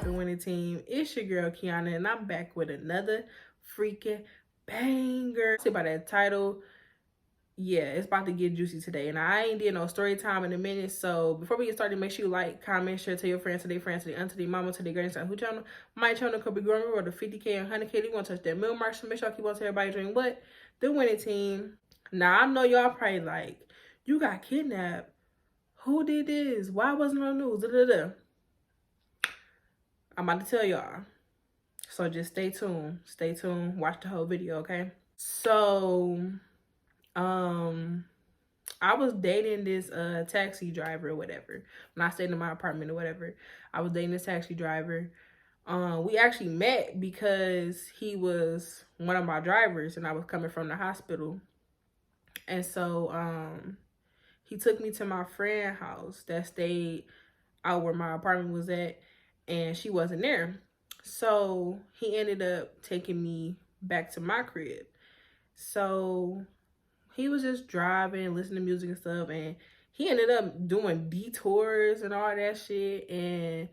poppin' winning team? It's your girl Kiana, and I'm back with another freaking banger. Say by that title, yeah, it's about to get juicy today. And I ain't did no story time in a minute. So before we get started, make sure you like, comment, share, tell your friends, to their friends, to their aunt, to their mama, to their grandson, who channel. My channel could be growing. We're to 50K and 100K. We want to touch that mill mark. So make sure I keep on telling everybody drink what? The winning team. Now I know y'all probably like, you got kidnapped. Who did this? Why wasn't it on the news? Da-da-da. I'm about to tell y'all. So just stay tuned. Stay tuned. Watch the whole video, okay? So, I was dating this taxi driver or whatever. When I stayed in my apartment or whatever, I was dating this taxi driver. We actually met because he was one of my drivers and I was coming from the hospital. And so he took me to my friend's house that stayed out where my apartment was at, and she wasn't there. So he ended up taking me back to my crib. So he was just driving, listening to music and stuff, and he ended up doing detours and all that shit. And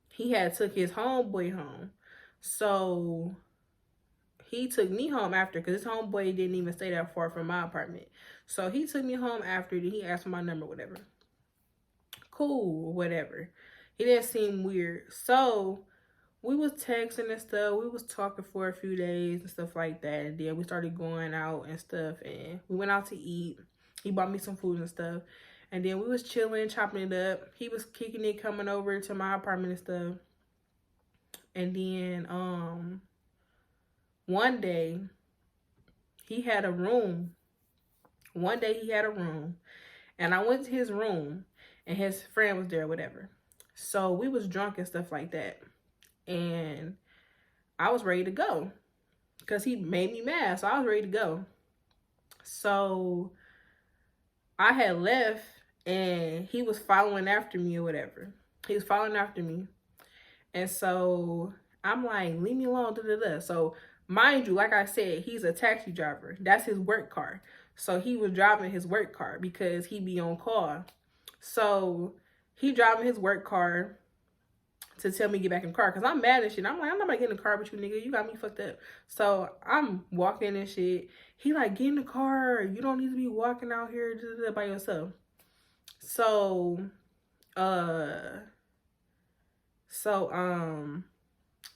he had took his homeboy home. So he took me home after, because his homeboy didn't even stay that far from my apartment. So he took me home after, then he asked for my number, whatever. Cool, whatever. He didn't seem weird. So we was texting and stuff. We was talking for a few days and stuff like that. And then we started going out and stuff. And we went out to eat. He bought me some food and stuff. And then we was chilling, chopping it up. He was kicking it, coming over to my apartment and stuff. And then one day he had a room. And I went to his room and his friend was there, whatever. So we was drunk and stuff like that. And I was ready to go because he made me mad. So I was ready to go. So I had left and he was following after me or whatever. He was following after me. And so I'm like, leave me alone, da-da-da. So mind you, like I said, he's a taxi driver. That's his work car. So he was driving his work car because he be on call. So he driving his work car to tell me to get back in the car because I'm mad and shit. I'm like, I'm not gonna get in the car with you, nigga. You got me fucked up. So I'm walking and shit. He like, get in the car. You don't need to be walking out here by yourself. So,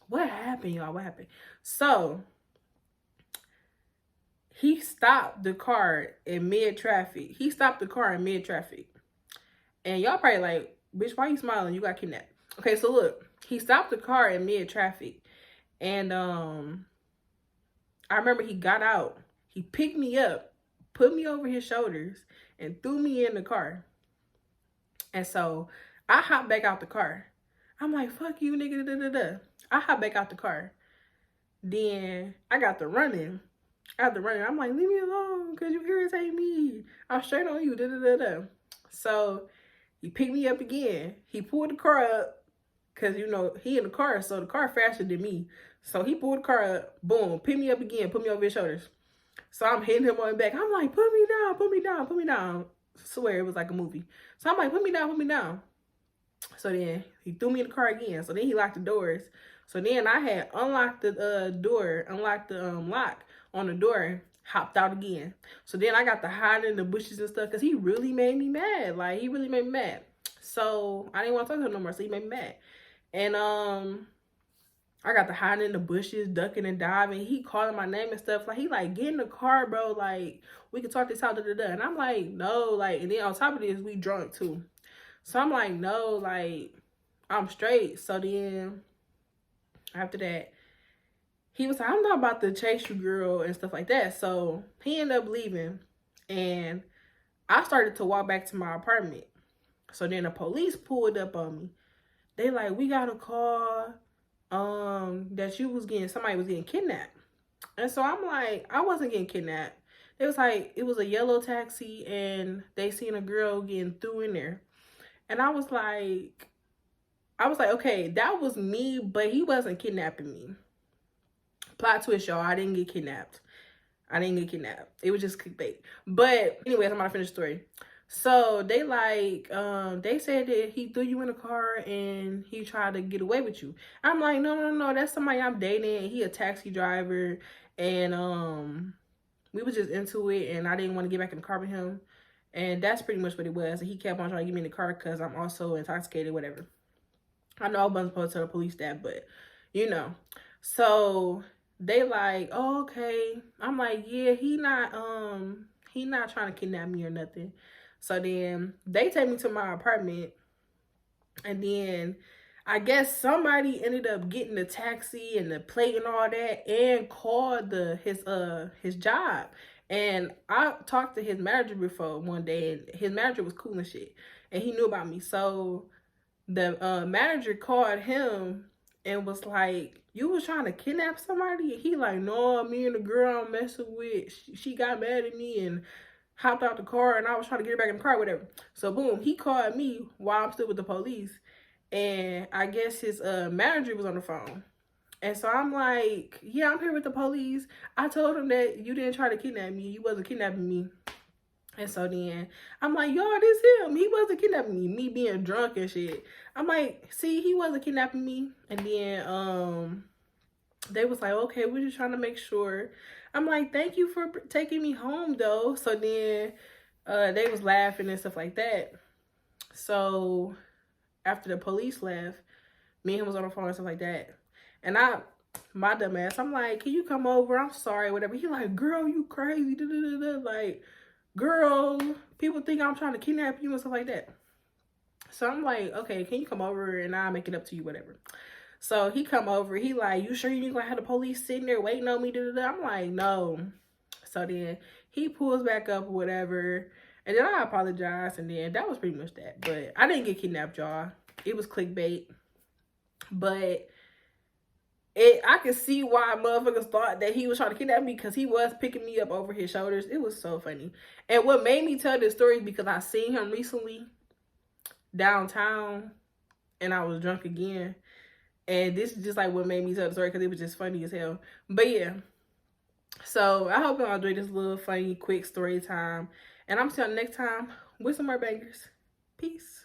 what happened, y'all? What happened? So he stopped the car in mid-traffic. And y'all probably like, bitch, why you smiling? You got kidnapped. Okay, so look, he stopped the car in mid-traffic. And I remember he got out. He picked me up, put me over his shoulders, and threw me in the car. And so I hopped back out the car. I'm like, fuck you, nigga, da-da-da. I hopped back out the car. Then I got to running. I'm like, leave me alone, because you irritate me. I'm straight on you, da-da-da-da. So he picked me up again. He pulled the car up, because, you know, he in the car, so the car faster than me. So he pulled the car up, boom, picked me up again, put me over his shoulders. So I'm hitting him on the back. I'm like, put me down, put me down, put me down. I swear, it was like a movie. So I'm like, put me down, put me down. So then he threw me in the car again. So then he locked the doors. So then I had unlocked the lock on the door, hopped out again. So then I got to hide in the bushes and stuff because he really made me mad. Like, he really made me mad. So I didn't want to talk to him no more. So he made me mad. And I got to hide in the bushes, ducking and diving. He calling my name and stuff. Like, he like, get in the car, bro. Like, we can talk this out, da-da-da. And I'm like, no. Like, and then on top of this, we drunk too. So I'm like, no, like, I'm straight. So then after that, he was like, I'm not about to chase you, girl, and stuff like that. So he ended up leaving. And I started to walk back to my apartment. So then the police pulled up on me. They like, we got a call that somebody was getting kidnapped. And so I'm like, I wasn't getting kidnapped. It was like, it was a yellow taxi and they seen a girl getting through in there. And I was like, okay, that was me, but he wasn't kidnapping me. Plot twist, y'all, I didn't get kidnapped. It was just clickbait. But anyways, I'm gonna finish the story. So they like, they said that he threw you in a car and he tried to get away with you. I'm like, no, no, no, that's somebody I'm dating. He a taxi driver, and we was just into it, and I didn't want to get back in the car with him, and that's pretty much what it was. And he kept on trying to get me in the car because I'm also intoxicated, whatever. I know I wasn't supposed to tell the police that, but you know. So they like, oh, okay. I'm like, yeah, he not trying to kidnap me or nothing. So then they take me to my apartment, and then I guess somebody ended up getting the taxi and the plate and all that, and called his job. And I talked to his manager before one day, and his manager was cool and shit, and he knew about me. So the manager called him and was like, you was trying to kidnap somebody? And he like, no, me and the girl I'm messing with, she got mad at me and hopped out the car, and I was trying to get her back in the car, whatever. So boom, he called me while I'm still with the police, and I guess his manager was on the phone. And so I'm like, yeah, I'm here with the police. I told him that you didn't try to kidnap me. You wasn't kidnapping me. And so then I'm like, y'all, this him. He wasn't kidnapping me. Me being drunk and shit. I'm like, see, he wasn't kidnapping me. And then they was like, okay, we're just trying to make sure. I'm like, thank you for taking me home though. So then they was laughing and stuff like that. So after the police left, me and him was on the phone and stuff like that. And my dumb ass, I'm like, can you come over? I'm sorry, whatever. He like, girl, you crazy. Da, da, da, da. Like, girl, people think I'm trying to kidnap you and stuff like that. So I'm like, okay, can you come over and I'll make it up to you, whatever. So he come over. He like, you sure you ain't gonna have the police sitting there waiting on me? Da, da, da. I'm like, no. So then he pulls back up or whatever. And then I apologize. And then that was pretty much that. But I didn't get kidnapped, y'all. It was clickbait. But I could see why motherfuckers thought that he was trying to kidnap me, because he was picking me up over his shoulders. It was so funny. And what made me tell this story is because I seen him recently downtown and I was drunk again. And this is just like what made me tell the story, because it was just funny as hell. But yeah. So I hope y'all enjoyed this little funny, quick story time. And I'm seeing you next time with some more bangers. Peace.